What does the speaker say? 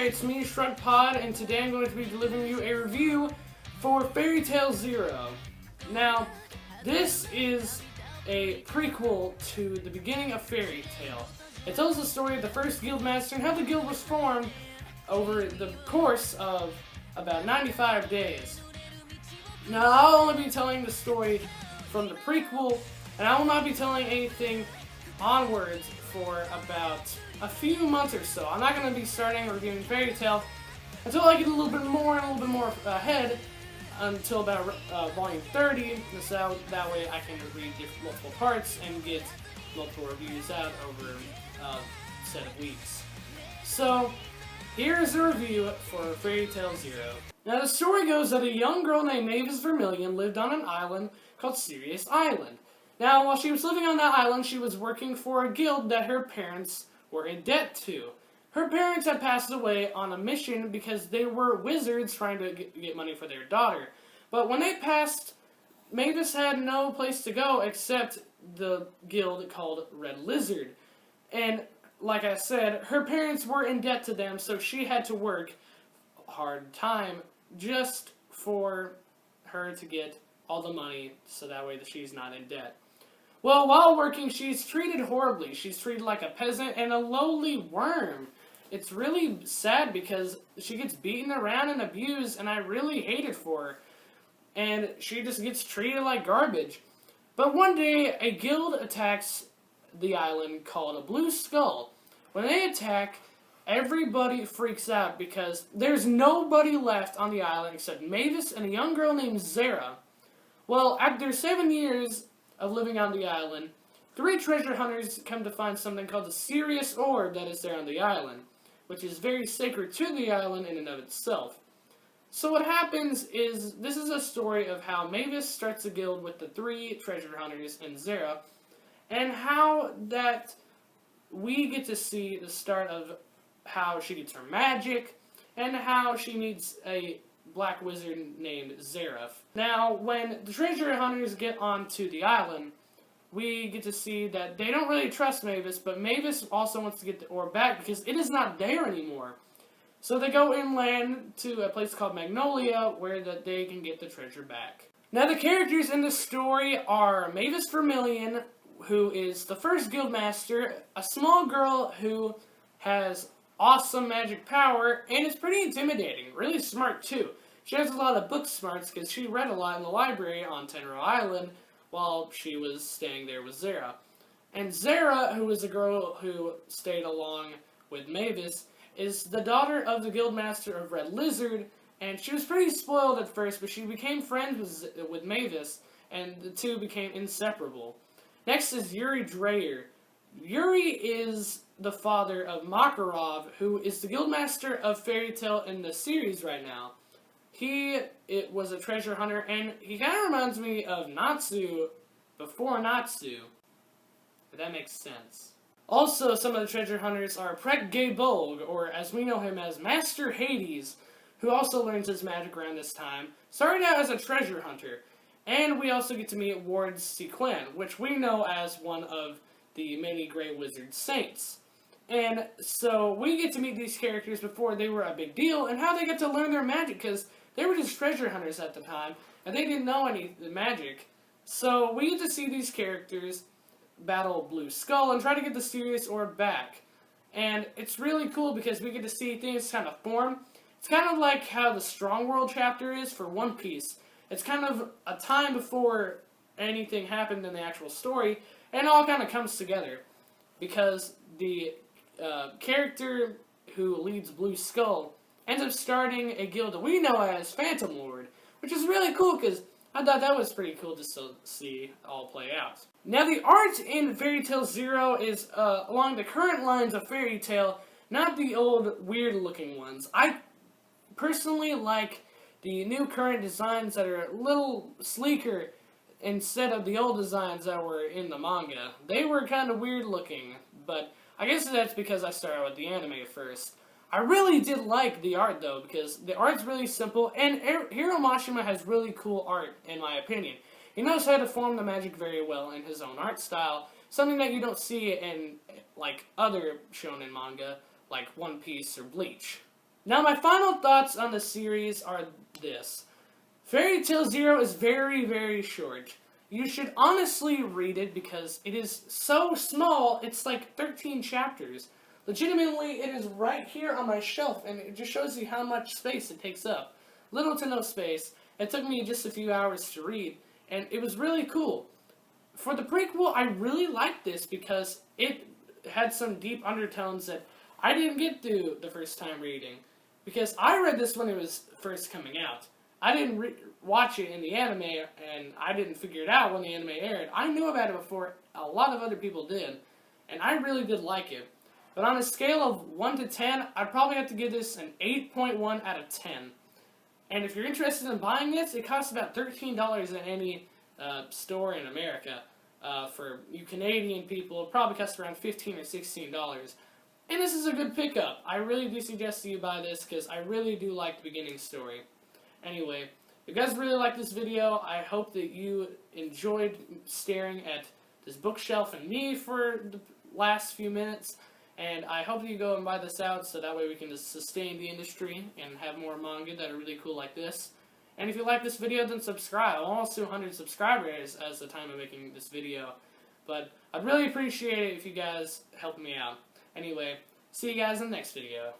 there, it's me, ShrugPod, and today I'm going to be delivering you a review for Fairy Tail Zero. Now, this is a prequel to the beginning of Fairy Tail. It tells the story of the first Guildmaster and how the guild was formed over the course of about 95 days. Now, I'll only be telling the story from the prequel, and I will not be telling anything onwards for about a few months or so. I'm not going to be starting reviewing Fairy Tail until I get a little bit more ahead, until about volume 30, so that way I can read multiple parts and get multiple reviews out over a set of weeks. So, here is a review for Fairy Tail Zero. Now, the story goes that a young girl named Mavis Vermillion lived on an island called Sirius Island. Now, while she was living on that island, she was working for a guild that her parents were in debt to. Her parents had passed away on a mission because they were wizards trying to get money for their daughter. But when they passed, Mavis had no place to go except the guild called Red Lizard. And like I said, her parents were in debt to them, so she had to work a hard time just for her to get all the money so that way that she's not in debt. Well, while working, she's treated horribly. She's treated like a peasant and a lowly worm. It's really sad because she gets beaten around and abused, and I really hate it for her. And she just gets treated like garbage. But one day, a guild attacks the island called a Blue Skull. When they attack, everybody freaks out because there's nobody left on the island except Mavis and a young girl named Zara. Well, after 7 years of living on the island, 3 treasure hunters come to find something called the Sirius Orb that is there on the island, which is very sacred to the island in and of itself. So what happens is, this is a story of how Mavis starts a guild with the 3 treasure hunters and Zara, and how that we get to see the start of how she gets her magic, and how she meets a black wizard named Zareth. Now, when the treasure hunters get onto the island, we get to see that they don't really trust Mavis, but Mavis also wants to get the orb back because it is not there anymore. So they go inland to a place called Magnolia where they can get the treasure back. Now, the characters in the story are Mavis Vermillion, who is the first guildmaster, a small girl who has awesome magic power and is pretty intimidating, really smart too. She has a lot of book smarts because she read a lot in the library on Tenro Island while she was staying there with Zara. And Zara, who is a girl who stayed along with Mavis, is the daughter of the guildmaster of Red Lizard, and she was pretty spoiled at first, but she became friends with Mavis, and the two became inseparable. Next is Yuri Dreyer. Yuri is the father of Makarov, who is the guildmaster of Fairy Tail in the series right now. It was a treasure hunter, and he kind of reminds me of Natsu before Natsu, if that makes sense. Also, some of the treasure hunters are Pret Gaybolg, or as we know him as Master Hades, who also learns his magic around this time, started out as a treasure hunter. And we also get to meet Ward Sequin, which we know as one of the many Grey Wizard Saints. And so we get to meet these characters before they were a big deal, and how they get to learn their magic, because they were just treasure hunters at the time, and they didn't know any magic. So we get to see these characters battle Blue Skull and try to get the Sirius Orb back. And it's really cool because we get to see things kind of form. It's kind of like how the Strong World chapter is for One Piece. It's kind of a time before anything happened in the actual story, and it all kind of comes together. Because the character who leads Blue Skull ends up starting a guild that we know as Phantom Lord, which is really cool because I thought that was pretty cool just to see all play out. Now, the art in Fairy Tail Zero is along the current lines of Fairy Tail, not the old weird-looking ones. I personally like the new current designs that are a little sleeker instead of the old designs that were in the manga. They were kind of weird-looking, but I guess that's because I started with the anime first. I really did like the art, though, because the art's really simple, and Hiro Mashima has really cool art, in my opinion. He knows how to form the magic very well in his own art style, something that you don't see in, like, other shonen manga, like One Piece or Bleach. Now, my final thoughts on the series are this. Fairy Tail Zero is very, very short. You should honestly read it because it is so small, it's like 13 chapters. Legitimately, it is right here on my shelf, and it just shows you how much space it takes up. Little to no space. It took me just a few hours to read, and it was really cool. For the prequel, I really liked this because it had some deep undertones that I didn't get through the first time reading. Because I read this when it was first coming out. I didn't watch it in the anime, and I didn't figure it out when the anime aired. I knew about it before a lot of other people did, and I really did like it. But on a scale of 1 to 10, I'd probably have to give this an 8.1 out of 10. And if you're interested in buying this, it costs about $13 at any store in America. For you Canadian people, it probably costs around $15 or $16. And this is a good pickup. I really do suggest that you buy this because I really do like the beginning story. Anyway, if you guys really like this video, I hope that you enjoyed staring at this bookshelf and me for the last few minutes. And I hope that you go and buy this out so that way we can just sustain the industry and have more manga that are really cool like this. And if you like this video, then subscribe. I'm almost to 100 subscribers as the time of making this video. But I'd really appreciate it if you guys help me out. Anyway, see you guys in the next video.